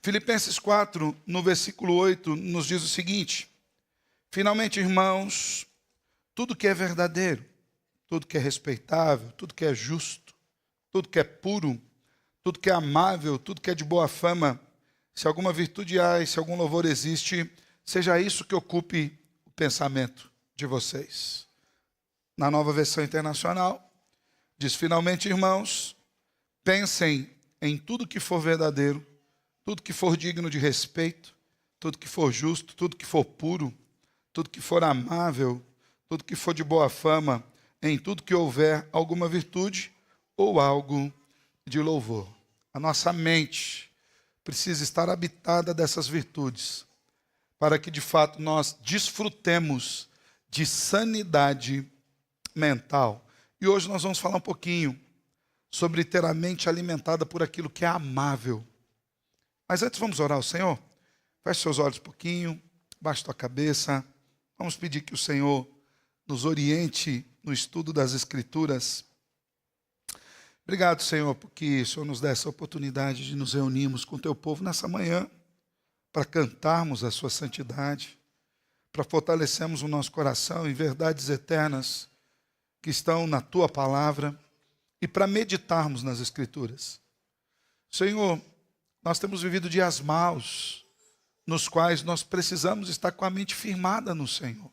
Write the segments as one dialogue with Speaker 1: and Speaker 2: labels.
Speaker 1: Filipenses 4, no versículo 8, nos diz o seguinte: finalmente, irmãos, tudo que é verdadeiro, tudo que é respeitável, tudo que é justo, tudo que é puro, tudo que é amável, tudo que é de boa fama, se alguma virtude há e se algum louvor existe, seja isso que ocupe o pensamento de vocês. Na Nova Versão Internacional, diz: finalmente, irmãos, pensem em tudo que for verdadeiro, tudo que for digno de respeito, tudo que for justo, tudo que for puro, tudo que for amável, tudo que for de boa fama, em tudo que houver alguma virtude ou algo de louvor. A nossa mente precisa estar habitada dessas virtudes, para que de fato nós desfrutemos de sanidade mental. E hoje nós vamos falar um pouquinho sobre ter a mente alimentada por aquilo que é amável. Mas antes vamos orar ao Senhor. Feche seus olhos um pouquinho, baixe tua cabeça. Vamos pedir que o Senhor nos oriente no estudo das Escrituras. Obrigado, Senhor, porque o Senhor nos dá essa oportunidade de nos reunirmos com o teu povo nessa manhã, para cantarmos a sua santidade, para fortalecermos o nosso coração em verdades eternas que estão na tua palavra e para meditarmos nas Escrituras. Senhor, nós temos vivido dias maus, nos quais nós precisamos estar com a mente firmada no Senhor,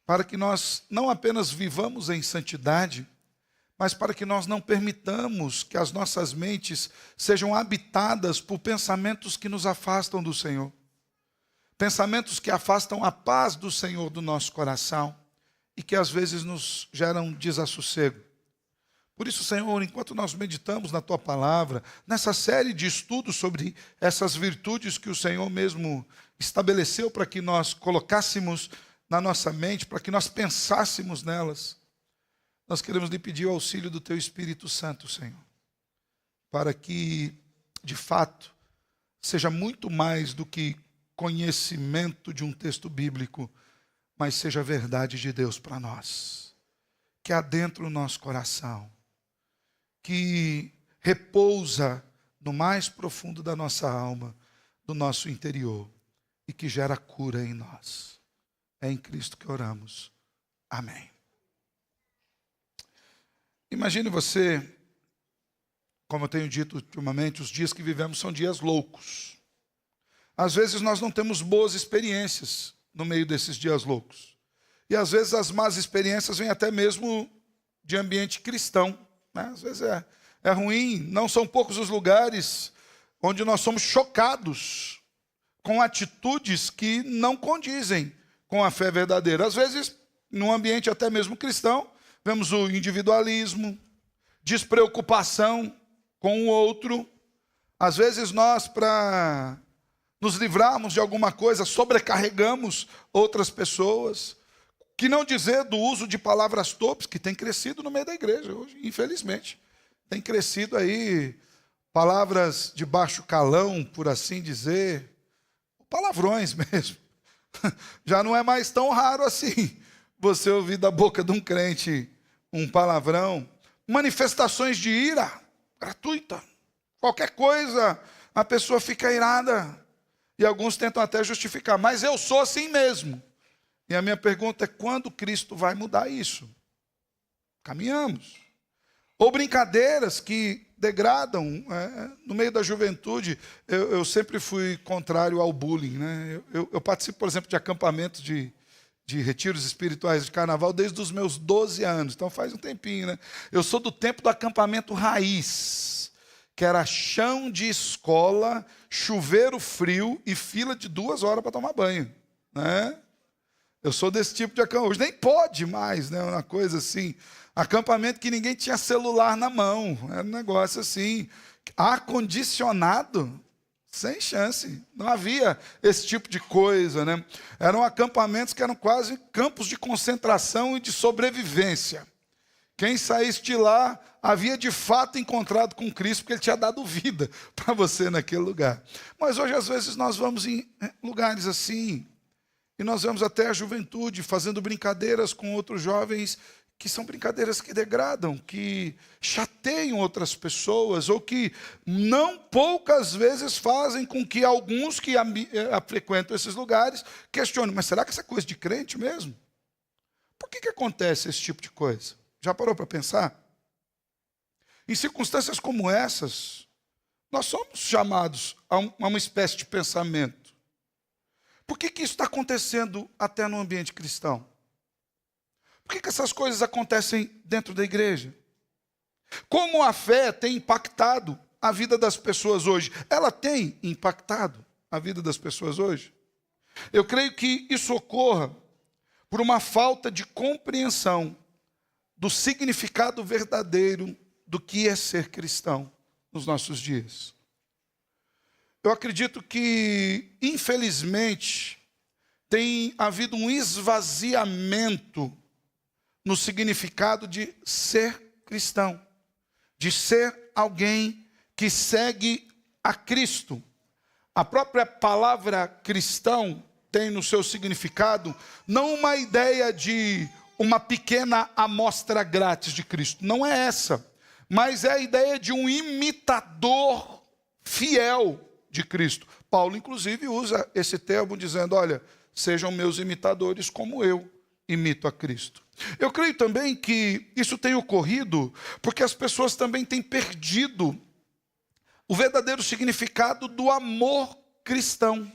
Speaker 1: para que nós não apenas vivamos em santidade, mas para que nós não permitamos que as nossas mentes sejam habitadas por pensamentos que nos afastam do Senhor. Pensamentos que afastam a paz do Senhor do nosso coração e que às vezes nos geram desassossego. Por isso, Senhor, enquanto nós meditamos na Tua Palavra, nessa série de estudos sobre essas virtudes que o Senhor mesmo estabeleceu para que nós colocássemos na nossa mente, para que nós pensássemos nelas, nós queremos lhe pedir o auxílio do Teu Espírito Santo, Senhor, para que, de fato, seja muito mais do que conhecimento de um texto bíblico, mas seja a verdade de Deus para nós, que adentra o nosso coração, que repousa no mais profundo da nossa alma, do nosso interior, e que gera cura em nós. É em Cristo que oramos. Amém. Imagine você, como eu tenho dito ultimamente, os dias que vivemos são dias loucos. Às vezes nós não temos boas experiências no meio desses dias loucos. E às vezes as más experiências vêm até mesmo de ambiente cristão, né? Às vezes é ruim, não são poucos os lugares onde nós somos chocados com atitudes que não condizem com a fé verdadeira. Às vezes, num ambiente até mesmo cristão, vemos o individualismo, despreocupação com o outro. Às vezes nós, para nos livrarmos de alguma coisa, sobrecarregamos outras pessoas. Que não dizer do uso de palavras torpes, que tem crescido no meio da igreja hoje, infelizmente. Tem crescido aí palavras de baixo calão, por assim dizer, palavrões mesmo. Já não é mais tão raro assim você ouvir da boca de um crente um palavrão. Manifestações de ira gratuita. Qualquer coisa, a pessoa fica irada. E alguns tentam até justificar, mas eu sou assim mesmo. E a minha pergunta é, quando Cristo vai mudar isso? Caminhamos. Ou brincadeiras que degradam. No meio da juventude, eu sempre fui contrário ao bullying, né? Eu participo, por exemplo, de acampamentos de retiros espirituais de carnaval desde os meus 12 anos. Então faz um tempinho, né? Eu sou do tempo do acampamento raiz, que era chão de escola, chuveiro frio e fila de 2 horas para tomar banho, né? Eu sou desse tipo de acampamento. Hoje nem pode mais, né? Uma coisa assim. Acampamento que ninguém tinha celular na mão. Era um negócio assim. Ar-condicionado, sem chance. Não havia esse tipo de coisa, né? Eram acampamentos que eram quase campos de concentração e de sobrevivência. Quem saísse de lá havia de fato encontrado com Cristo, porque Ele tinha dado vida para você naquele lugar. Mas hoje, às vezes, nós vamos em lugares assim, e nós vemos até a juventude fazendo brincadeiras com outros jovens que são brincadeiras que degradam, que chateiam outras pessoas, ou que não poucas vezes fazem com que alguns que frequentam esses lugares questionem, mas será que essa é coisa de crente mesmo? Por que acontece esse tipo de coisa? Já parou para pensar? Em circunstâncias como essas, nós somos chamados a uma espécie de pensamento. Por que isso está acontecendo até no ambiente cristão? Por que essas coisas acontecem dentro da igreja? Como a fé tem impactado a vida das pessoas hoje? Ela tem impactado a vida das pessoas hoje? Eu creio que isso ocorra por uma falta de compreensão do significado verdadeiro do que é ser cristão nos nossos dias. Eu acredito que, infelizmente, tem havido um esvaziamento no significado de ser cristão, de ser alguém que segue a Cristo. A própria palavra cristão tem no seu significado não uma ideia de uma pequena amostra grátis de Cristo, não é essa, mas é a ideia de um imitador fiel de Cristo. Paulo, inclusive, usa esse termo dizendo, olha, sejam meus imitadores como eu imito a Cristo. Eu creio também que isso tem ocorrido porque as pessoas também têm perdido o verdadeiro significado do amor cristão.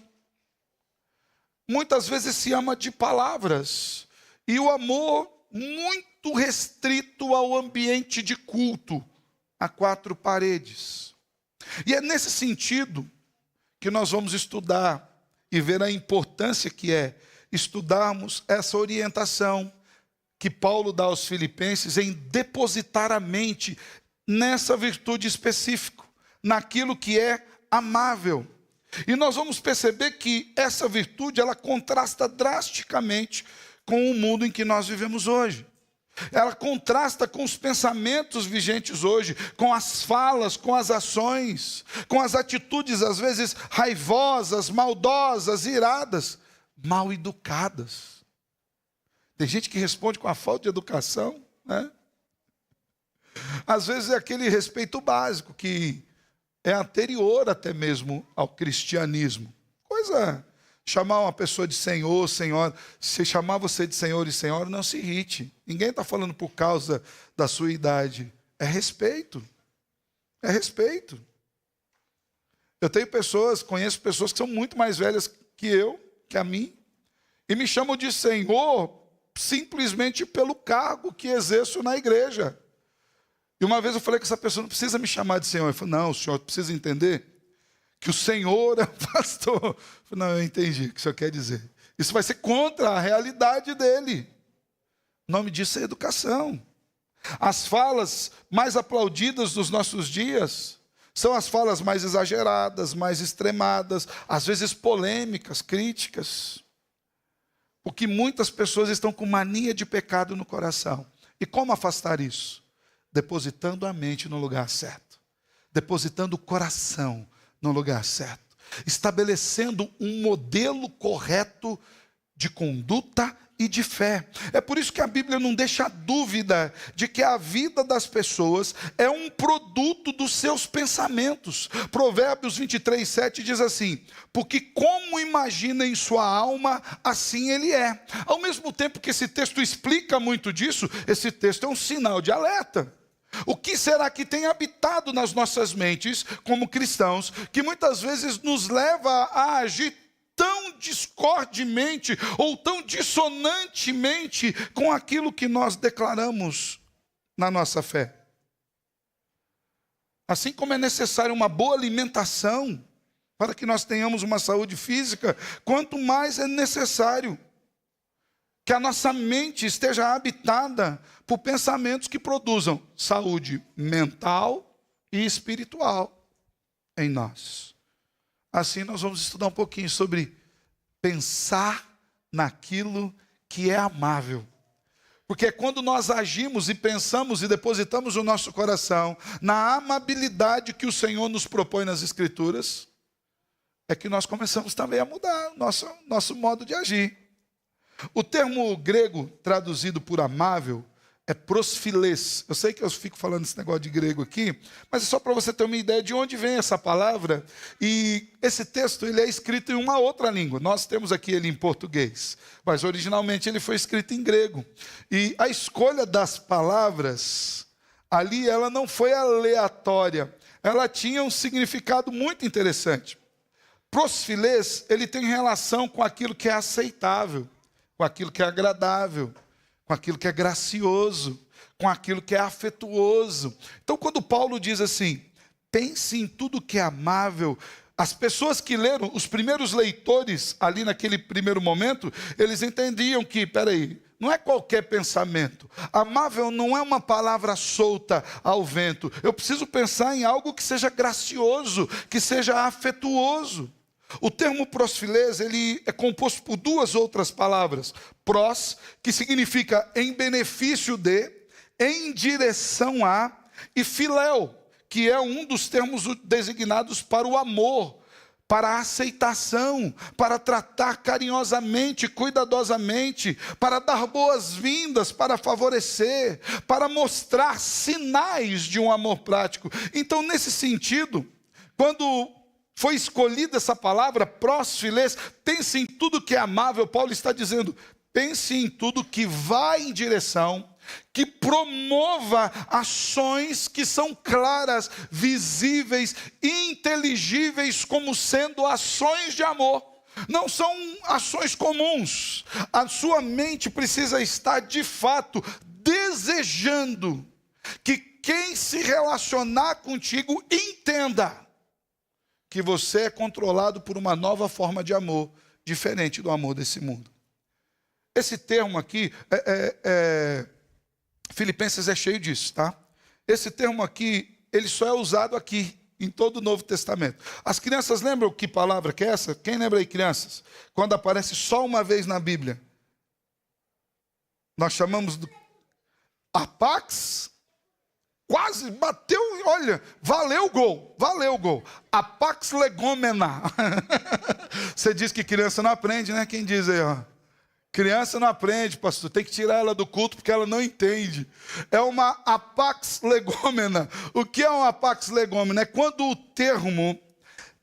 Speaker 1: Muitas vezes se ama de palavras e o amor muito restrito ao ambiente de culto, a quatro paredes. E é nesse sentido que nós vamos estudar e ver a importância que é estudarmos essa orientação que Paulo dá aos filipenses em depositar a mente nessa virtude específica, naquilo que é amável. E nós vamos perceber que essa virtude, ela contrasta drasticamente com o mundo em que nós vivemos hoje. Ela contrasta com os pensamentos vigentes hoje, com as falas, com as ações, com as atitudes às vezes raivosas, maldosas, iradas, mal educadas. Tem gente que responde com a falta de educação, né? Às vezes é aquele respeito básico que é anterior até mesmo ao cristianismo. Coisa, chamar uma pessoa de senhor, senhora. Se chamar você de senhor e senhora, não se irrite. Ninguém está falando por causa da sua idade. É respeito. É respeito. Eu tenho pessoas, conheço pessoas que são muito mais velhas que eu, que a mim, e me chamam de senhor simplesmente pelo cargo que exerço na igreja. E uma vez eu falei que essa pessoa não precisa me chamar de senhor. Ele falou, não, o senhor precisa entender que o senhor é o pastor. Eu falei, não, eu entendi o que o senhor quer dizer. Isso vai ser contra a realidade dele. O nome disso é educação. As falas mais aplaudidas dos nossos dias são as falas mais exageradas, mais extremadas, às vezes polêmicas, críticas. Porque muitas pessoas estão com mania de pecado no coração. E como afastar isso? Depositando a mente no lugar certo. Depositando o coração no lugar certo. Estabelecendo um modelo correto de conduta e de fé. É por isso que a Bíblia não deixa dúvida de que a vida das pessoas é um produto dos seus pensamentos. Provérbios 23:7 diz assim, porque como imagina em sua alma, assim ele é. Ao mesmo tempo que esse texto explica muito disso, esse texto é um sinal de alerta. O que será que tem habitado nas nossas mentes, como cristãos, que muitas vezes nos leva a agir tão discordemente ou tão dissonantemente com aquilo que nós declaramos na nossa fé? Assim como é necessário uma boa alimentação para que nós tenhamos uma saúde física, quanto mais é necessário que a nossa mente esteja habitada por pensamentos que produzam saúde mental e espiritual em nós. Assim nós vamos estudar um pouquinho sobre pensar naquilo que é amável. Porque é quando nós agimos e pensamos e depositamos o nosso coração na amabilidade que o Senhor nos propõe nas Escrituras, é que nós começamos também a mudar o nosso modo de agir. O termo grego traduzido por amável é prosfilês. Eu sei que eu fico falando esse negócio de grego aqui, mas é só para você ter uma ideia de onde vem essa palavra. E esse texto ele é escrito em uma outra língua. Nós temos aqui ele em português, mas originalmente ele foi escrito em grego. E a escolha das palavras ali, ela não foi aleatória. Ela tinha um significado muito interessante. Prosfilês, ele tem relação com aquilo que é aceitável, com aquilo que é agradável, com aquilo que é gracioso, com aquilo que é afetuoso. Então, quando Paulo diz assim, pense em tudo que é amável, as pessoas que leram, os primeiros leitores, ali naquele primeiro momento, eles entendiam que, peraí, não é qualquer pensamento. Amável não é uma palavra solta ao vento. Eu preciso pensar em algo que seja gracioso, que seja afetuoso. O termo prosfilês, ele é composto por duas outras palavras. Pros, que significa em benefício de, em direção a, e filéu, que é um dos termos designados para o amor, para a aceitação, para tratar carinhosamente, cuidadosamente, para dar boas-vindas, para favorecer, para mostrar sinais de um amor prático. Então, nesse sentido, quando foi escolhida essa palavra, prosfilês, pense em tudo que é amável, Paulo está dizendo, pense em tudo que vai em direção, que promova ações que são claras, visíveis, inteligíveis como sendo ações de amor. Não são ações comuns. A sua mente precisa estar de fato desejando que quem se relacionar contigo entenda que você é controlado por uma nova forma de amor, diferente do amor desse mundo. Esse termo aqui, Filipenses é cheio disso, tá? Esse termo aqui, ele só é usado aqui, em todo o Novo Testamento. As crianças lembram que palavra que é essa? Quem lembra aí, crianças? Quando aparece só uma vez na Bíblia. Nós chamamos de apax. Quase bateu, olha, valeu o gol, valeu o gol. Apax legomena. Você diz que criança não aprende, né? Quem diz aí, ó? Criança não aprende, pastor, tem que tirar ela do culto porque ela não entende. É uma apax legomena. O que é uma apax legomena? É quando o termo,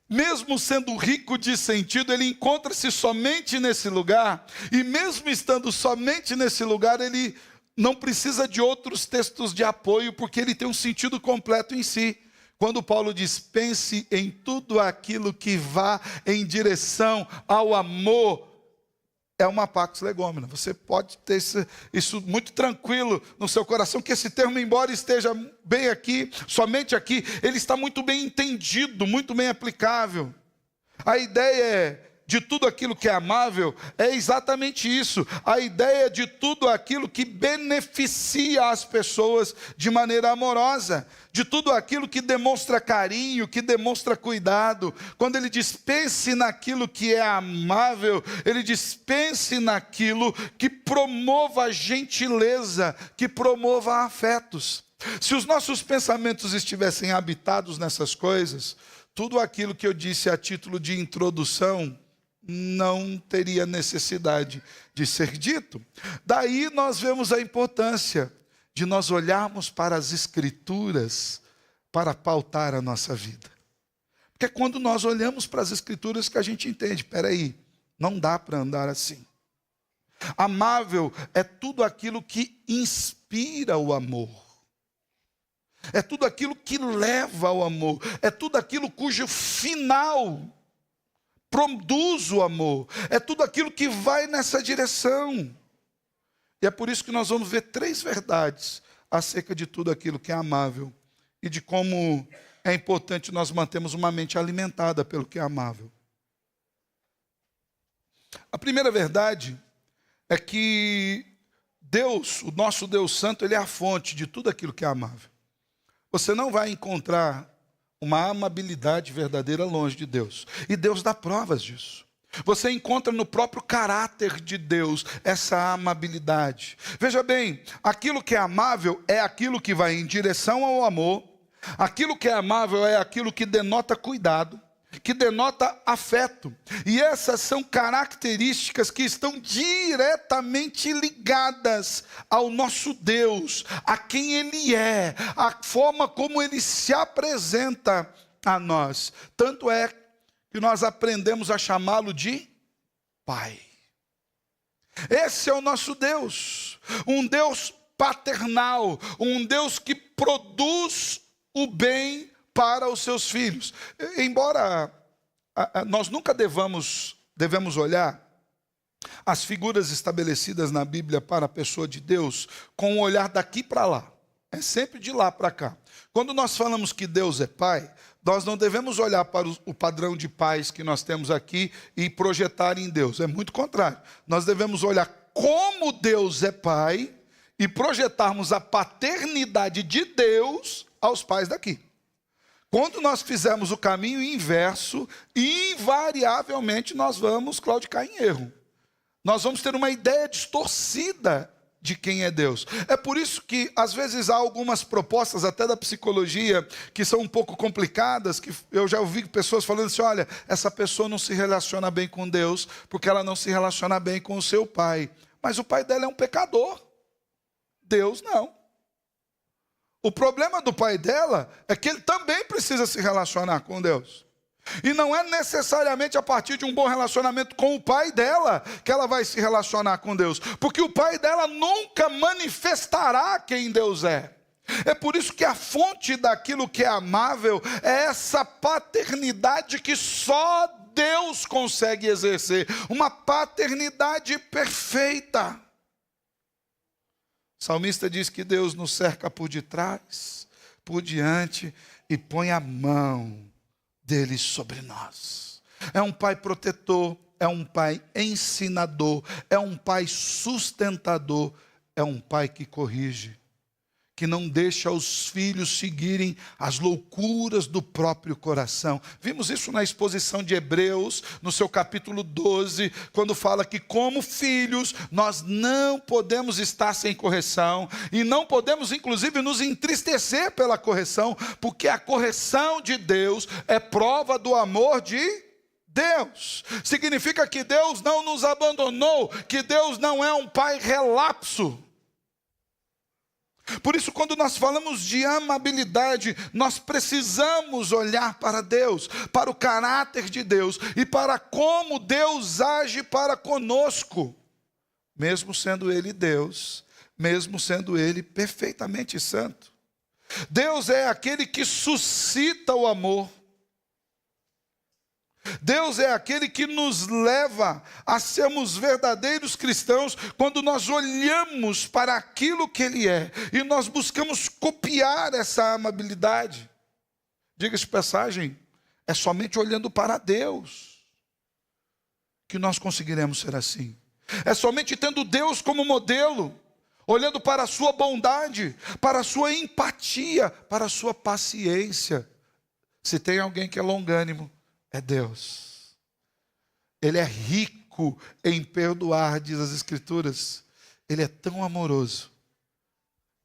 Speaker 1: mesmo sendo rico de sentido, ele encontra-se somente nesse lugar, e mesmo estando somente nesse lugar, ele não precisa de outros textos de apoio, porque ele tem um sentido completo em si. Quando Paulo diz, pense em tudo aquilo que vá em direção ao amor, é uma pax legomena. Você pode ter isso muito tranquilo no seu coração, que esse termo, embora esteja bem aqui, somente aqui, ele está muito bem entendido, muito bem aplicável. A ideia de tudo aquilo que é amável é exatamente isso. A ideia de tudo aquilo que beneficia as pessoas de maneira amorosa. De tudo aquilo que demonstra carinho, que demonstra cuidado. Quando ele diz, pense naquilo que é amável, ele diz, pense naquilo que promova a gentileza, que promova afetos. Se os nossos pensamentos estivessem habitados nessas coisas, tudo aquilo que eu disse a título de introdução não teria necessidade de ser dito. Daí nós vemos a importância de nós olharmos para as Escrituras para pautar a nossa vida. Porque é quando nós olhamos para as Escrituras que a gente entende, peraí, não dá para andar assim. Amável é tudo aquilo que inspira o amor. É tudo aquilo que leva ao amor. É tudo aquilo cujo final produz o amor. É tudo aquilo que vai nessa direção. E é por isso que nós vamos ver 3 verdades acerca de tudo aquilo que é amável e de como é importante nós mantermos uma mente alimentada pelo que é amável. A primeira verdade é que Deus, o nosso Deus Santo, Ele é a fonte de tudo aquilo que é amável. Você não vai encontrar uma amabilidade verdadeira longe de Deus. E Deus dá provas disso. Você encontra no próprio caráter de Deus essa amabilidade. Veja bem, aquilo que é amável é aquilo que vai em direção ao amor. Aquilo que é amável é aquilo que denota cuidado. que denota afeto. E essas são características que estão diretamente ligadas ao nosso Deus, a quem Ele é, a forma como Ele se apresenta a nós. Tanto é que nós aprendemos a chamá-lo de Pai. Esse é o nosso Deus, um Deus paternal, um Deus que produz o bem para os seus filhos. Embora nós nunca devemos olhar as figuras estabelecidas na Bíblia para a pessoa de Deus com o olhar daqui para lá. É sempre de lá para cá. Quando nós falamos que Deus é Pai, nós não devemos olhar para o padrão de pais que nós temos aqui e projetar em Deus. É muito contrário. Nós devemos olhar como Deus é Pai e projetarmos a paternidade de Deus aos pais daqui. Quando nós fizermos o caminho inverso, invariavelmente nós vamos claudicar em erro. Nós vamos ter uma ideia distorcida de quem é Deus. É por isso que, às vezes, há algumas propostas, até da psicologia, que são um pouco complicadas, que eu já ouvi pessoas falando assim, olha, essa pessoa não se relaciona bem com Deus, porque ela não se relaciona bem com o seu pai. Mas o pai dela é um pecador. Deus não. O problema do pai dela é que ele também precisa se relacionar com Deus. E não é necessariamente a partir de um bom relacionamento com o pai dela que ela vai se relacionar com Deus. Porque o pai dela nunca manifestará quem Deus é. É por isso que a fonte daquilo que é amável é essa paternidade que só Deus consegue exercer. Uma paternidade perfeita. O salmista diz que Deus nos cerca por detrás, por diante e põe a mão dele sobre nós. É um pai protetor, é um pai ensinador, é um pai sustentador, é um pai que corrige, que não deixa os filhos seguirem as loucuras do próprio coração. Vimos isso na exposição de Hebreus, no seu capítulo 12, quando fala que como filhos, nós não podemos estar sem correção, e não podemos inclusive nos entristecer pela correção, porque a correção de Deus é prova do amor de Deus. Significa que Deus não nos abandonou, que Deus não é um pai relapso. Por isso, quando nós falamos de amabilidade, nós precisamos olhar para Deus, para o caráter de Deus e para como Deus age para conosco, mesmo sendo Ele Deus, mesmo sendo Ele perfeitamente santo. Deus é aquele que suscita o amor. Deus é aquele que nos leva a sermos verdadeiros cristãos quando nós olhamos para aquilo que Ele é e nós buscamos copiar essa amabilidade. Diga-se de passagem, é somente olhando para Deus que nós conseguiremos ser assim. É somente tendo Deus como modelo, olhando para a sua bondade, para a sua empatia, para a sua paciência. Se tem alguém que é longânimo, é Deus. Ele é rico em perdoar, diz as Escrituras. Ele é tão amoroso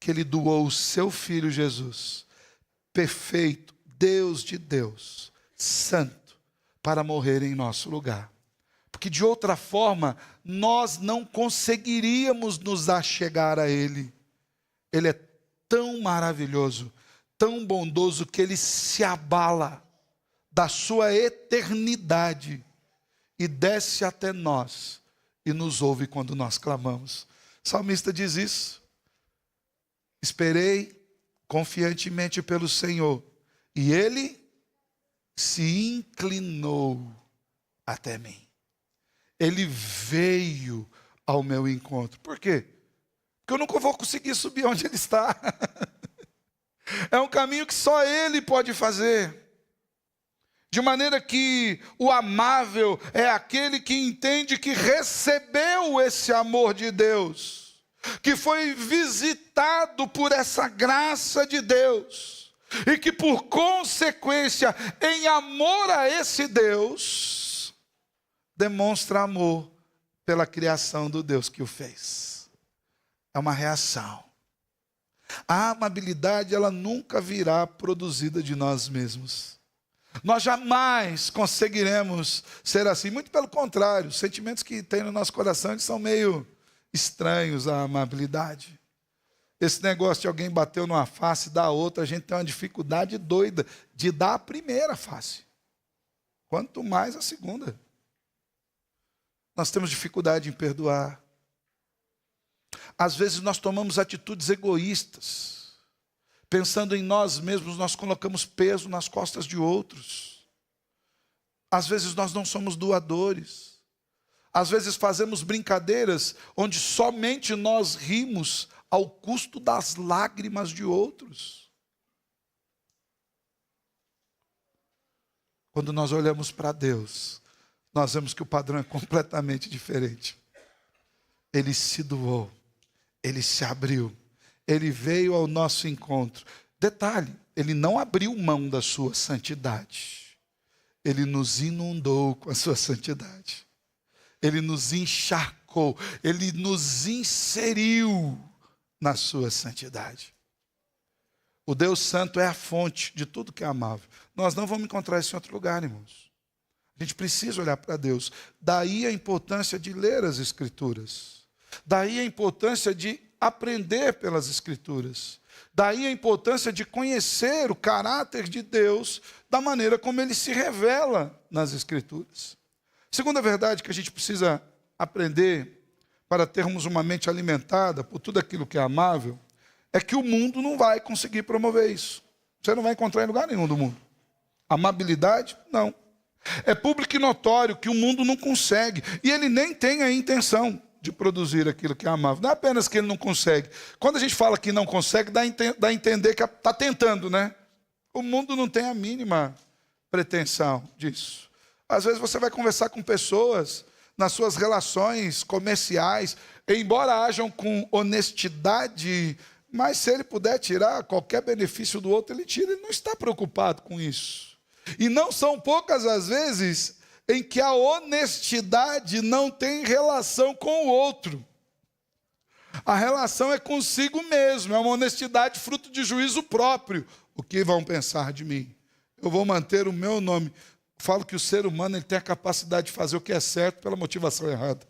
Speaker 1: que Ele doou o seu Filho Jesus, perfeito, Deus de Deus, santo, para morrer em nosso lugar. Porque de outra forma, nós não conseguiríamos nos achegar a Ele. Ele é tão maravilhoso, tão bondoso, que Ele se abala da sua eternidade e desce até nós e nos ouve quando nós clamamos. O salmista diz isso. Esperei confiantemente pelo Senhor e Ele se inclinou até mim. Ele veio ao meu encontro. Por quê? Porque eu nunca vou conseguir subir onde Ele está. É um caminho que só Ele pode fazer. De maneira que o amável é aquele que entende que recebeu esse amor de Deus, que foi visitado por essa graça de Deus, e que por consequência, em amor a esse Deus, demonstra amor pela criação do Deus que o fez. É uma reação. A amabilidade, ela nunca virá produzida de nós mesmos. Nós jamais conseguiremos ser assim. Muito pelo contrário, os sentimentos que tem no nosso coração eles são meio estranhos à amabilidade. Esse negócio de alguém bateu numa face e dar a outra, a gente tem uma dificuldade doida de dar a primeira face. Quanto mais a segunda. Nós temos dificuldade em perdoar. Às vezes nós tomamos atitudes egoístas. Pensando em nós mesmos, nós colocamos peso nas costas de outros. Às vezes nós não somos doadores. Às vezes fazemos brincadeiras onde somente nós rimos ao custo das lágrimas de outros. Quando nós olhamos para Deus, nós vemos que o padrão é completamente diferente. Ele se doou, ele se abriu, ele veio ao nosso encontro. Detalhe, ele não abriu mão da sua santidade. Ele nos inundou com a sua santidade. Ele nos encharcou, ele nos inseriu na sua santidade. O Deus Santo é a fonte de tudo que é amável. Nós não vamos encontrar isso em outro lugar, irmãos. A gente precisa olhar para Deus. Daí a importância de ler as Escrituras. Daí a importância de aprender pelas Escrituras. Daí a importância de conhecer o caráter de Deus da maneira como ele se revela nas Escrituras. Segunda verdade que a gente precisa aprender para termos uma mente alimentada por tudo aquilo que é amável, é que o mundo não vai conseguir promover isso. Você não vai encontrar em lugar nenhum do mundo. Amabilidade? Não. É público e notório que o mundo não consegue. E ele nem tem a intenção de produzir aquilo que é amável. Não é apenas que ele não consegue. Quando a gente fala que não consegue, dá a entender que está tentando, né? O mundo não tem a mínima pretensão disso. Às vezes você vai conversar com pessoas nas suas relações comerciais, embora hajam com honestidade, mas se ele puder tirar qualquer benefício do outro, ele tira, ele não está preocupado com isso. E não são poucas as vezes em que a honestidade não tem relação com o outro. A relação é consigo mesmo, é uma honestidade fruto de juízo próprio. O que vão pensar de mim? Eu vou manter o meu nome. Falo que o ser humano ele tem a capacidade de fazer o que é certo pela motivação errada.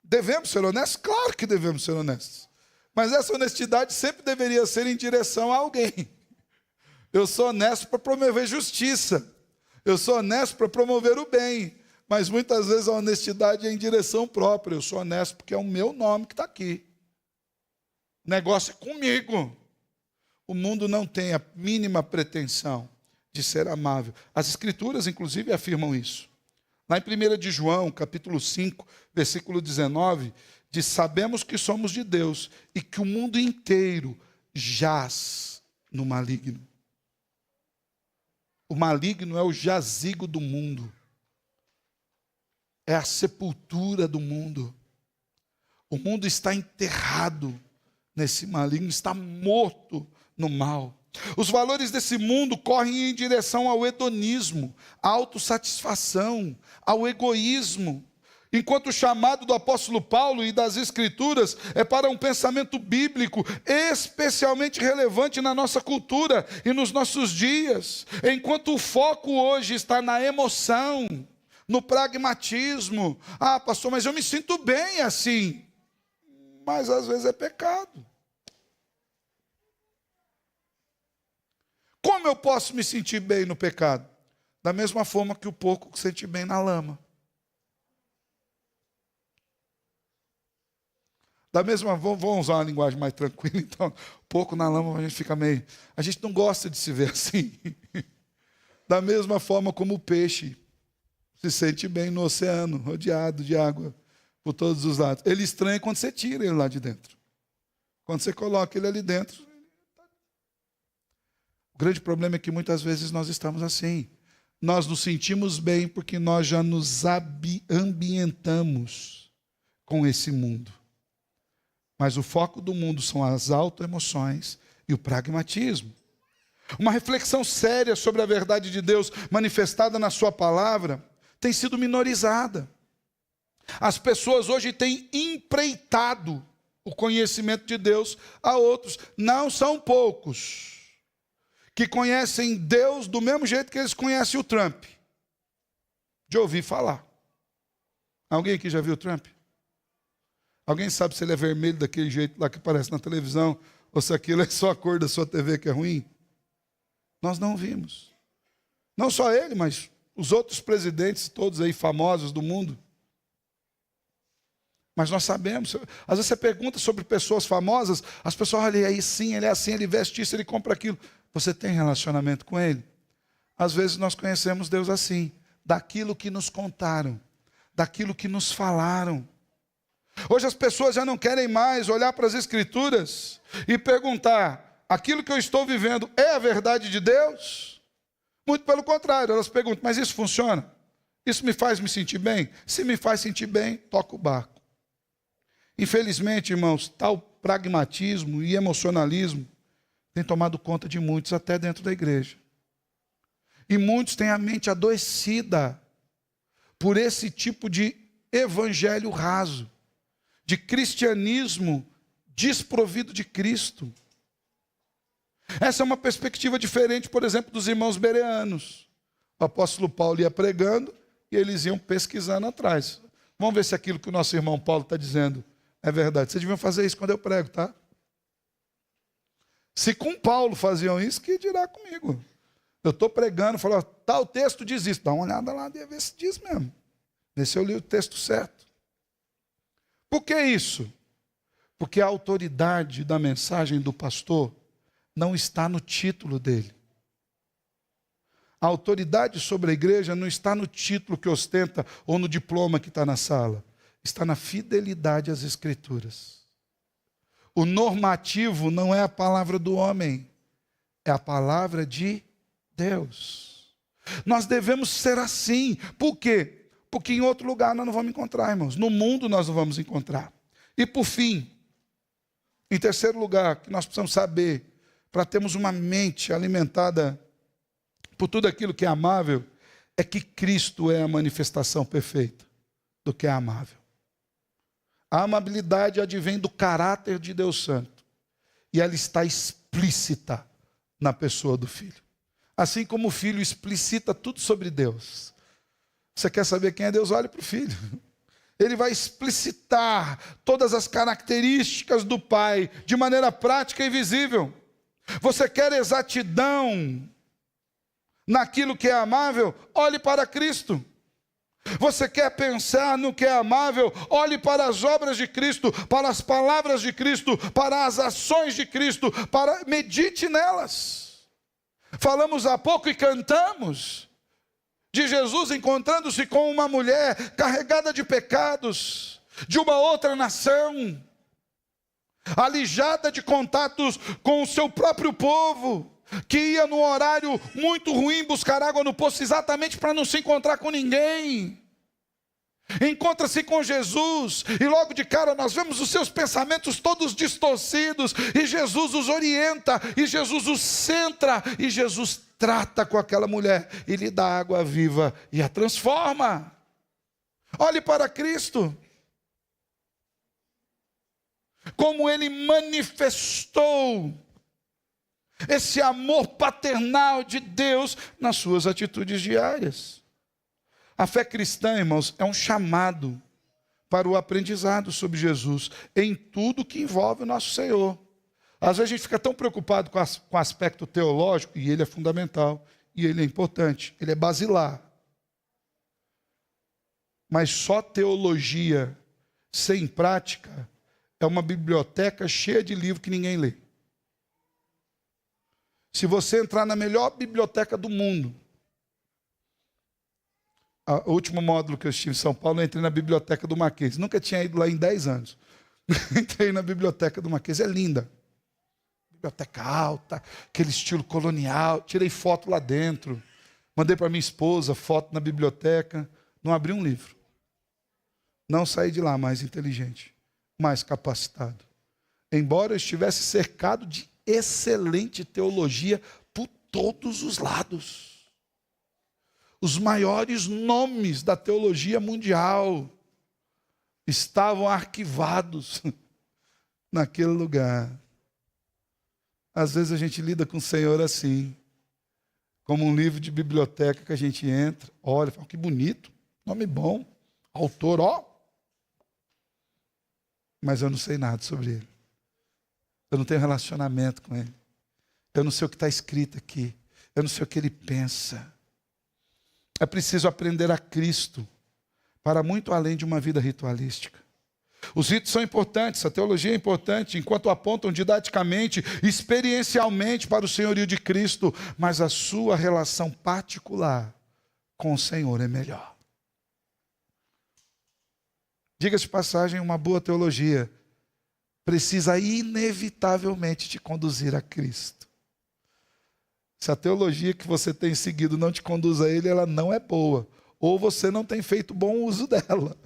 Speaker 1: Devemos ser honestos? Claro que devemos ser honestos. Mas essa honestidade sempre deveria ser em direção a alguém. Eu sou honesto para promover justiça. Eu sou honesto para promover o bem. Mas muitas vezes a honestidade é em direção própria. Eu sou honesto porque é o meu nome que está aqui. O negócio é comigo. O mundo não tem a mínima pretensão de ser amável. As Escrituras, inclusive, afirmam isso. Lá em 1 de João, capítulo 5, versículo 19, diz: sabemos que somos de Deus e que o mundo inteiro jaz no maligno. O maligno é o jazigo do mundo. É a sepultura do mundo. O mundo está enterrado nesse maligno, está morto no mal. Os valores desse mundo correm em direção ao hedonismo, à autossatisfação, ao egoísmo. Enquanto o chamado do apóstolo Paulo e das Escrituras é para um pensamento bíblico especialmente relevante na nossa cultura e nos nossos dias. Enquanto o foco hoje está na emoção, no pragmatismo. Ah, pastor, mas eu me sinto bem assim. Mas às vezes é pecado. Como eu posso me sentir bem no pecado? Da mesma forma que o porco se sente bem na lama. Da mesma, vamos usar uma linguagem mais tranquila, então, porco na lama a gente fica meio... A gente não gosta de se ver assim. Da mesma forma como o peixe se sente bem no oceano, rodeado de água por todos os lados. Ele estranha quando você tira ele lá de dentro. Quando você coloca ele ali dentro. O grande problema é que muitas vezes nós estamos assim. Nós nos sentimos bem porque nós já nos ambientamos com esse mundo. Mas o foco do mundo são as autoemoções e o pragmatismo. Uma reflexão séria sobre a verdade de Deus manifestada na sua palavra tem sido minorizada. As pessoas hoje têm empreitado o conhecimento de Deus a outros. Não são poucos que conhecem Deus do mesmo jeito que eles conhecem o Trump. De ouvir falar. Alguém aqui já viu o Trump? Alguém sabe se ele é vermelho daquele jeito lá que aparece na televisão, ou se aquilo é só a cor da sua TV que é ruim? Nós não vimos. Não só ele, mas os outros presidentes, todos aí famosos do mundo. Mas nós sabemos. Às vezes você pergunta sobre pessoas famosas, as pessoas olham aí, sim, ele é assim, ele veste isso, ele compra aquilo. Você tem relacionamento com ele? Às vezes nós conhecemos Deus assim, daquilo que nos contaram, daquilo que nos falaram. Hoje as pessoas já não querem mais olhar para as Escrituras e perguntar, aquilo que eu estou vivendo é a verdade de Deus? Muito pelo contrário, elas perguntam, mas isso funciona? Isso me faz me sentir bem? Se me faz sentir bem, toca o barco. Infelizmente, irmãos, tal pragmatismo e emocionalismo tem tomado conta de muitos, até dentro da igreja. E muitos têm a mente adoecida por esse tipo de evangelho raso, de cristianismo desprovido de Cristo. Essa é uma perspectiva diferente, por exemplo, dos irmãos bereanos. O apóstolo Paulo ia pregando e eles iam pesquisando atrás. Vamos ver se aquilo que o nosso irmão Paulo está dizendo é verdade. Vocês deviam fazer isso quando eu prego, tá? Se com Paulo faziam isso, que dirá comigo? Eu estou pregando, falo, tal texto diz isso. Dá uma olhada lá e ver se diz mesmo. Vê se eu li o texto certo. Por que isso? Porque a autoridade da mensagem do pastor não está no título dele. A autoridade sobre a igreja não está no título que ostenta ou no diploma que está na sala. Está na fidelidade às Escrituras. O normativo não é a palavra do homem, é a palavra de Deus. Nós devemos ser assim. Por quê? Porque em outro lugar nós não vamos encontrar, irmãos. No mundo nós não vamos encontrar. E por fim, em terceiro lugar, que nós precisamos saber, para termos uma mente alimentada por tudo aquilo que é amável, é que Cristo é a manifestação perfeita do que é amável. A amabilidade advém do caráter de Deus Santo. E ela está explícita na pessoa do Filho. Assim como o Filho explicita tudo sobre Deus. Você quer saber quem é Deus? Olhe para o Filho. Ele vai explicitar todas as características do Pai de maneira prática e visível. Você quer exatidão naquilo que é amável? Olhe para Cristo. Você quer pensar no que é amável? Olhe para as obras de Cristo, para as palavras de Cristo, para as ações de Cristo, medite nelas. Falamos há pouco e cantamos de Jesus encontrando-se com uma mulher carregada de pecados, de uma outra nação, alijada de contatos com o seu próprio povo, que ia num horário muito ruim buscar água no poço exatamente para não se encontrar com ninguém. Encontra-se com Jesus e logo de cara nós vemos os seus pensamentos todos distorcidos e Jesus os orienta, e Jesus os centra, e Jesus trata com aquela mulher e lhe dá água viva e a transforma. Olhe para Cristo, como Ele manifestou esse amor paternal de Deus nas suas atitudes diárias. A fé cristã, irmãos, é um chamado para o aprendizado sobre Jesus em tudo que envolve o nosso Senhor. Às vezes a gente fica tão preocupado com o aspecto teológico, e ele é fundamental, e ele é importante, ele é basilar. Mas só teologia sem prática é uma biblioteca cheia de livros que ninguém lê. Se você entrar na melhor biblioteca do mundo, o último módulo que eu estive em São Paulo, eu entrei na biblioteca do Mackenzie. Nunca tinha ido lá em 10 anos. Entrei na biblioteca do Mackenzie, é linda. Biblioteca alta, aquele estilo colonial. Tirei foto lá dentro. Mandei para minha esposa foto na biblioteca. Não abri um livro. Não saí de lá mais inteligente, mais capacitado. Embora eu estivesse cercado de excelente teologia por todos os lados. Os maiores nomes da teologia mundial estavam arquivados naquele lugar. Às vezes a gente lida com o Senhor assim. como um livro de biblioteca que a gente entra, olha, fala, que bonito, nome bom, autor, ó. Mas eu não sei nada sobre ele. Eu não tenho relacionamento com ele. Eu não sei o que está escrito aqui. Eu não sei o que ele pensa. É preciso aprender a Cristo para muito além de uma vida ritualística. Os ritos são importantes, a teologia é importante, enquanto apontam didaticamente, experiencialmente para o senhorio de Cristo, mas a sua relação particular com o Senhor é melhor. Diga-se de passagem, uma boa teologia precisa inevitavelmente te conduzir a Cristo. Se a teologia que você tem seguido não te conduz a Ele, ela não é boa, ou você não tem feito bom uso dela.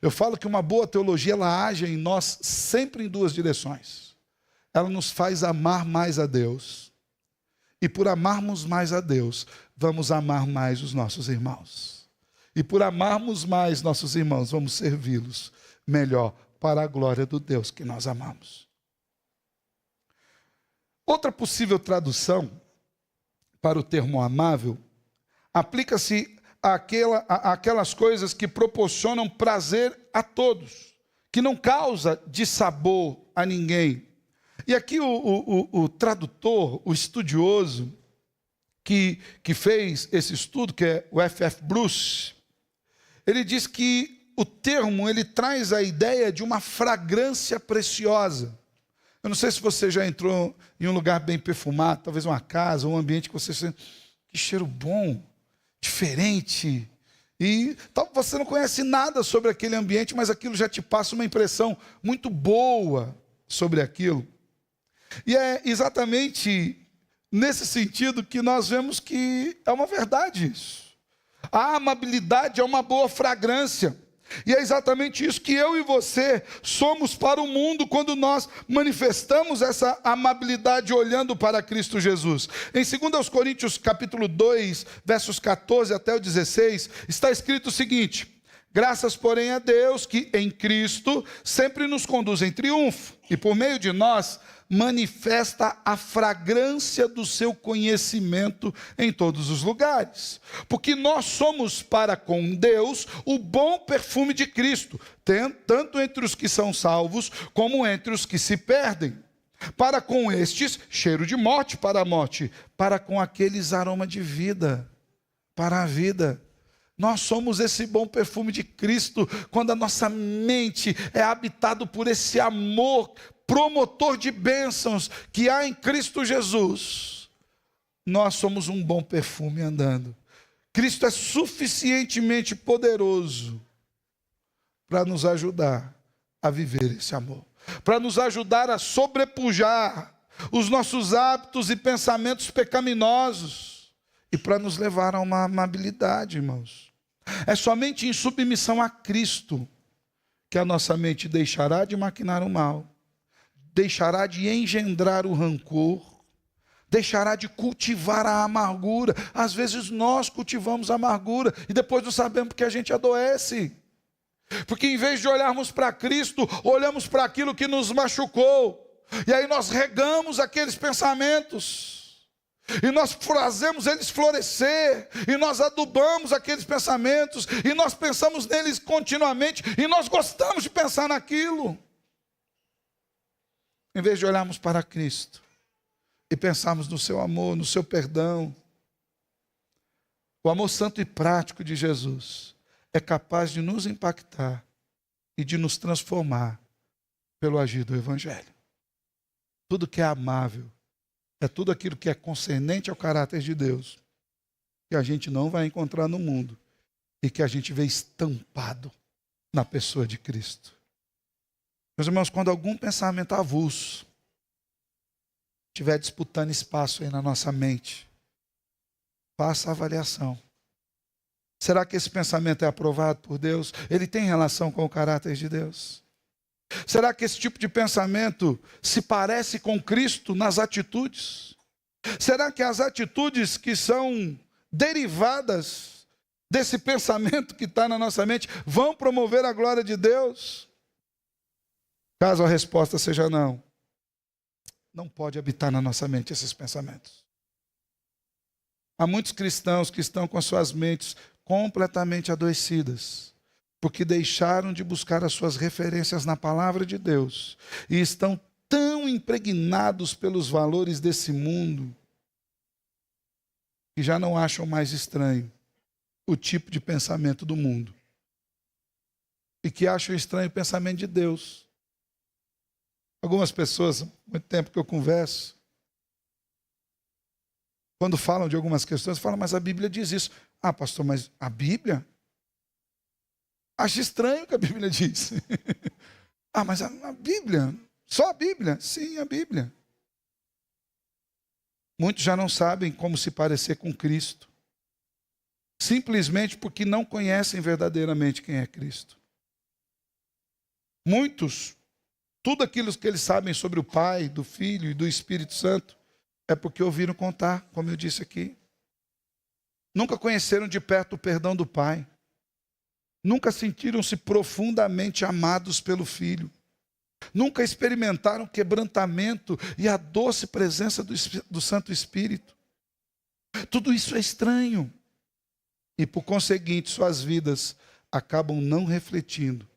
Speaker 1: Eu falo que uma boa teologia, ela age em nós sempre em duas direções. Ela nos faz amar mais a Deus. E por amarmos mais a Deus, vamos amar mais os nossos irmãos. E por amarmos mais nossos irmãos, vamos servi-los melhor para a glória do Deus que nós amamos. Outra possível tradução para o termo amável aplica-se aquelas coisas que proporcionam prazer a todos, que não causa dissabor a ninguém. E aqui o tradutor, o estudioso, que fez esse estudo, que é o F.F. Bruce, ele diz que o termo ele traz a ideia de uma fragrância preciosa. Eu não sei se você já entrou em um lugar bem perfumado, talvez uma casa, um ambiente que você sente, que cheiro bom, diferente, e tal, você não conhece nada sobre aquele ambiente, mas aquilo já te passa uma impressão muito boa sobre aquilo. E é exatamente nesse sentido que nós vemos que é uma verdade isso. A amabilidade é uma boa fragrância. E é exatamente isso que eu e você somos para o mundo quando nós manifestamos essa amabilidade olhando para Cristo Jesus. Em 2 Coríntios capítulo 2, versos 14 até o 16, está escrito o seguinte: graças, porém, a Deus que em Cristo sempre nos conduz em triunfo e por meio de nós manifesta a fragrância do seu conhecimento em todos os lugares. Porque nós somos para com Deus o bom perfume de Cristo, tanto entre os que são salvos, como entre os que se perdem. Para com estes, cheiro de morte para a morte, para com aqueles, aroma de vida para a vida. Nós somos esse bom perfume de Cristo, quando a nossa mente é habitada por esse amor promotor de bênçãos que há em Cristo Jesus. Nós somos um bom perfume andando. Cristo é suficientemente poderoso para nos ajudar a viver esse amor, para nos ajudar a sobrepujar os nossos hábitos e pensamentos pecaminosos e para nos levar a uma amabilidade, irmãos. É somente em submissão a Cristo que a nossa mente deixará de maquinar o mal, deixará de engendrar o rancor, deixará de cultivar a amargura. Às vezes nós cultivamos a amargura e depois não sabemos porque a gente adoece. Porque em vez de olharmos para Cristo, olhamos para aquilo que nos machucou. E aí nós regamos aqueles pensamentos. E nós fazemos eles florescer, e nós adubamos aqueles pensamentos, e nós pensamos neles continuamente, e nós gostamos de pensar naquilo. Em vez de olharmos para Cristo e pensarmos no seu amor, no seu perdão, o amor santo e prático de Jesus é capaz de nos impactar e de nos transformar pelo agir do Evangelho. Tudo que é amável, é tudo aquilo que é concernente ao caráter de Deus, que a gente não vai encontrar no mundo e que a gente vê estampado na pessoa de Cristo. Meus irmãos, quando algum pensamento avulso estiver disputando espaço aí na nossa mente, faça a avaliação. Será que esse pensamento é aprovado por Deus? Ele tem relação com o caráter de Deus? Será que esse tipo de pensamento se parece com Cristo nas atitudes? Será que as atitudes que são derivadas desse pensamento que está na nossa mente vão promover a glória de Deus? Caso a resposta seja não, não pode habitar na nossa mente esses pensamentos. Há muitos cristãos que estão com as suas mentes completamente adoecidas, porque deixaram de buscar as suas referências na palavra de Deus e estão tão impregnados pelos valores desse mundo que já não acham mais estranho o tipo de pensamento do mundo e que acham estranho o pensamento de Deus. Algumas pessoas, há muito tempo que eu converso, quando falam de algumas questões, falam, mas a Bíblia diz isso. Ah, pastor, mas a Bíblia? Acho estranho o que a Bíblia diz. Ah, mas a Bíblia? Só a Bíblia? Sim, a Bíblia. Muitos já não sabem como se parecer com Cristo, simplesmente porque não conhecem verdadeiramente quem é Cristo. Muitos, tudo aquilo que eles sabem sobre o Pai, do Filho e do Espírito Santo, é porque ouviram contar, como eu disse aqui. Nunca conheceram de perto o perdão do Pai. Nunca sentiram-se profundamente amados pelo Filho. Nunca experimentaram o quebrantamento e a doce presença do Santo Espírito. Tudo isso é estranho. E, por conseguinte, suas vidas acabam não refletindo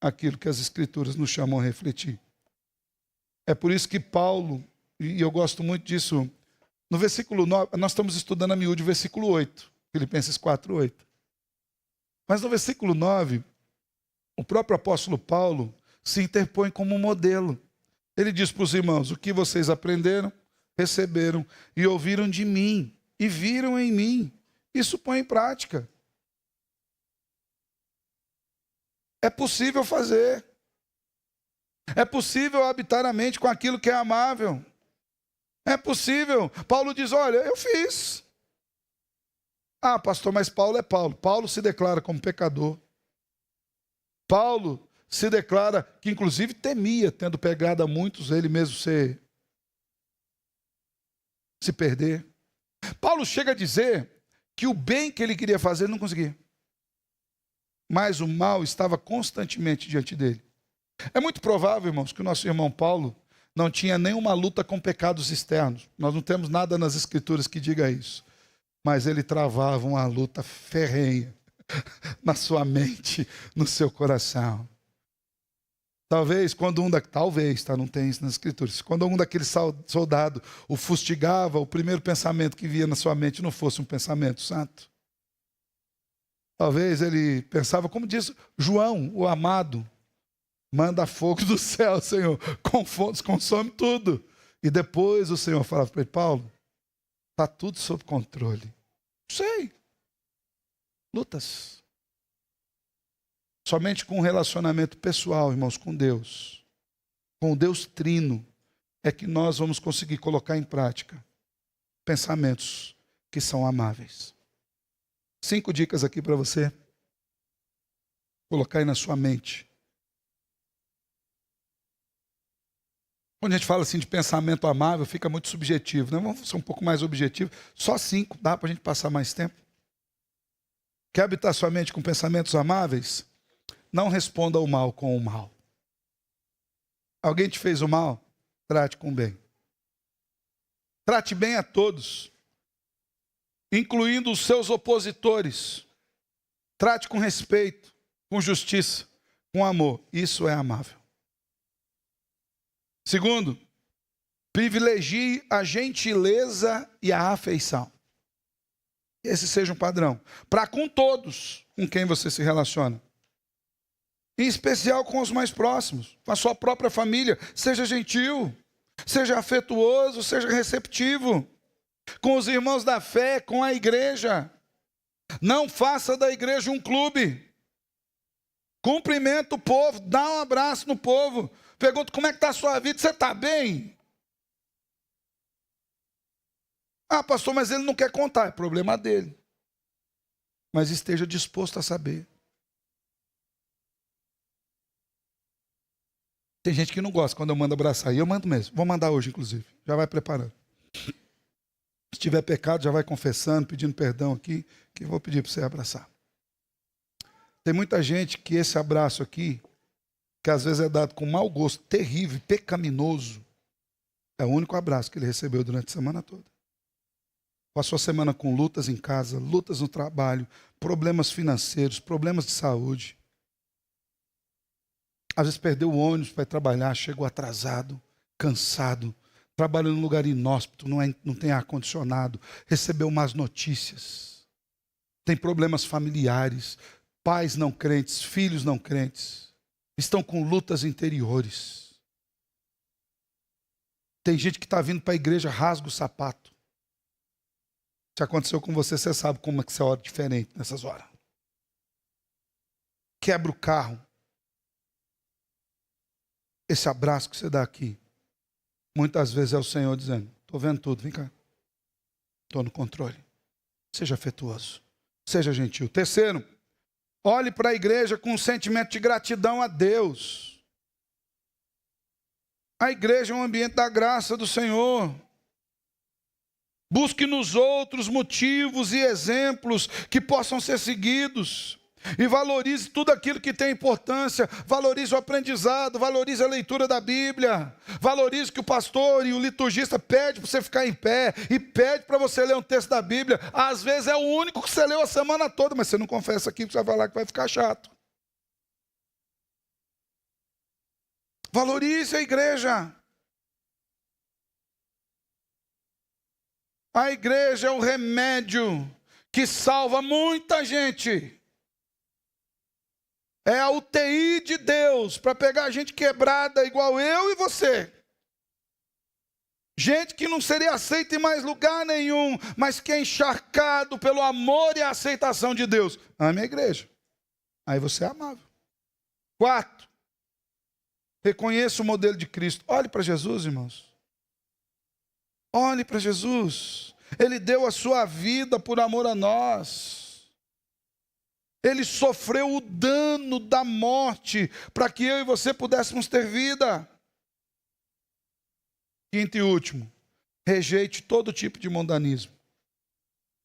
Speaker 1: aquilo que as Escrituras nos chamam a refletir. É por isso que Paulo, e eu gosto muito disso, no versículo 9, nós estamos estudando a miúde o versículo 8, Filipenses 4, 8. Mas no versículo 9, o próprio apóstolo Paulo se interpõe como um modelo. Ele diz para os irmãos, o que vocês aprenderam, receberam e ouviram de mim, e viram em mim, isso põe em prática. É possível fazer. É possível habitar a mente com aquilo que é amável. É possível. Paulo diz, olha, eu fiz. Ah, pastor, mas Paulo é Paulo. Paulo se declara como pecador. Paulo se declara que inclusive temia, tendo pegado a muitos, ele mesmo se perder. Paulo chega a dizer que o bem que ele queria fazer ele não conseguia. Mas o mal estava constantemente diante dele. É muito provável, irmãos, que o nosso irmão Paulo não tinha nenhuma luta com pecados externos. Nós não temos nada nas Escrituras que diga isso. Mas ele travava uma luta ferrenha na sua mente, no seu coração. Talvez, não tem isso nas Escrituras. Quando um daqueles soldados o fustigava, o primeiro pensamento que via na sua mente não fosse um pensamento santo. Talvez ele pensava, como diz João, o amado, manda fogo do céu, Senhor, consome tudo. E depois o Senhor falava para ele, Paulo, está tudo sob controle. Sei. Lutas. Somente com um relacionamento pessoal, irmãos, com Deus, com o Deus Trino, é que nós vamos conseguir colocar em prática pensamentos que são amáveis. 5 dicas aqui para você colocar aí na sua mente. Quando a gente fala assim de pensamento amável, fica muito subjetivo, né? Vamos ser um pouco mais objetivo. Só 5, dá para a gente passar mais tempo. Quer habitar sua mente com pensamentos amáveis? Não responda ao mal com o mal. Alguém te fez o mal? Trate com o bem. Trate bem a todos, incluindo os seus opositores. Trate com respeito, com justiça, com amor. Isso é amável. Segundo, privilegie a gentileza e a afeição. Esse seja um padrão. Para com todos com quem você se relaciona. Em especial com os mais próximos, com a sua própria família. Seja gentil, seja afetuoso, seja receptivo. Com os irmãos da fé, com a igreja. Não faça da igreja um clube. Cumprimenta o povo, dá um abraço no povo. Pergunta, como é que está a sua vida? Você está bem? Ah, pastor, mas ele não quer contar. É problema dele. Mas esteja disposto a saber. Tem gente que não gosta quando eu mando abraçar. E eu mando mesmo. Vou mandar hoje, inclusive. Já vai preparando. Se tiver pecado, já vai confessando, pedindo perdão aqui, que eu vou pedir para você abraçar. Tem muita gente que esse abraço aqui, que às vezes é dado com mau gosto, terrível, pecaminoso, é o único abraço que ele recebeu durante a semana toda. Passou a semana com lutas em casa, lutas no trabalho, problemas financeiros, problemas de saúde. Às vezes perdeu o ônibus para ir trabalhar, chegou atrasado, cansado, trabalha num lugar inóspito, não tem ar-condicionado, recebeu más notícias, tem problemas familiares, pais não crentes, filhos não crentes, estão com lutas interiores. Tem gente que está vindo para a igreja, rasga o sapato. Se aconteceu com você, você sabe como é que você ora diferente nessas horas. Quebra o carro. Esse abraço que você dá aqui, muitas vezes é o Senhor dizendo, estou vendo tudo, vem cá. Estou no controle. Seja afetuoso. Seja gentil. Terceiro, olhe para a igreja com um sentimento de gratidão a Deus. A igreja é um ambiente da graça do Senhor. Busque nos outros motivos e exemplos que possam ser seguidos. E valorize tudo aquilo que tem importância. Valorize o aprendizado, valorize a leitura da Bíblia. Valorize que o pastor e o liturgista pede para você ficar em pé. E pede para você ler um texto da Bíblia. Às vezes é o único que você leu a semana toda, mas você não confessa aqui, porque você vai falar que vai ficar chato. Valorize a igreja. A igreja é o remédio que salva muita gente. É a UTI de Deus para pegar gente quebrada igual eu e você. Gente que não seria aceita em mais lugar nenhum, mas que é encharcado pelo amor e a aceitação de Deus. Ame a igreja. Aí você é amável. 4. Reconheça o modelo de Cristo. Olhe para Jesus, irmãos. Olhe para Jesus. Ele deu a sua vida por amor a nós. Ele sofreu o dano da morte para que eu e você pudéssemos ter vida. Quinto e último, rejeite todo tipo de mundanismo.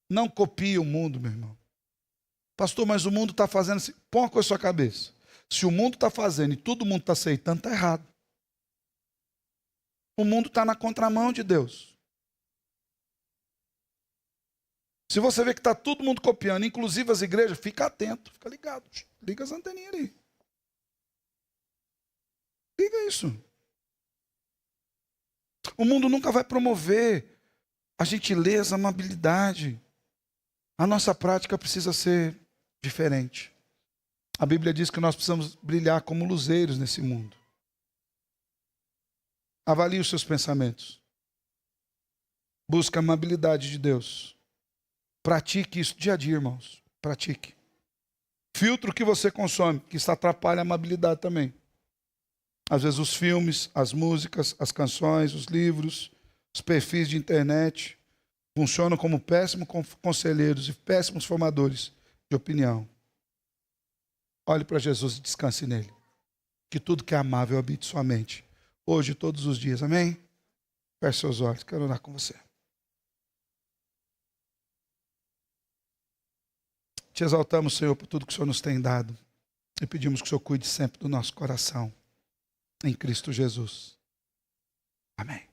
Speaker 1: Não copie o mundo, meu irmão. Pastor, mas o mundo está fazendo assim. Põe uma coisa na sua cabeça. Se o mundo está fazendo e todo mundo está aceitando, está errado. O mundo está na contramão de Deus. Se você vê que está todo mundo copiando, inclusive as igrejas, fica atento, fica ligado. Liga as anteninhas ali. Liga isso. O mundo nunca vai promover a gentileza, a amabilidade. A nossa prática precisa ser diferente. A Bíblia diz que nós precisamos brilhar como luzeiros nesse mundo. Avalie os seus pensamentos. Busque a amabilidade de Deus. Pratique isso dia a dia, irmãos. Pratique. Filtre o que você consome, que isso atrapalha a amabilidade também. Às vezes os filmes, as músicas, as canções, os livros, os perfis de internet funcionam como péssimos conselheiros e péssimos formadores de opinião. Olhe para Jesus e descanse nele. Que tudo que é amável habite sua mente. Hoje e todos os dias. Amém? Feche seus olhos. Quero orar com você. Te exaltamos, Senhor, por tudo que o Senhor nos tem dado. E pedimos que o Senhor cuide sempre do nosso coração. Em Cristo Jesus. Amém.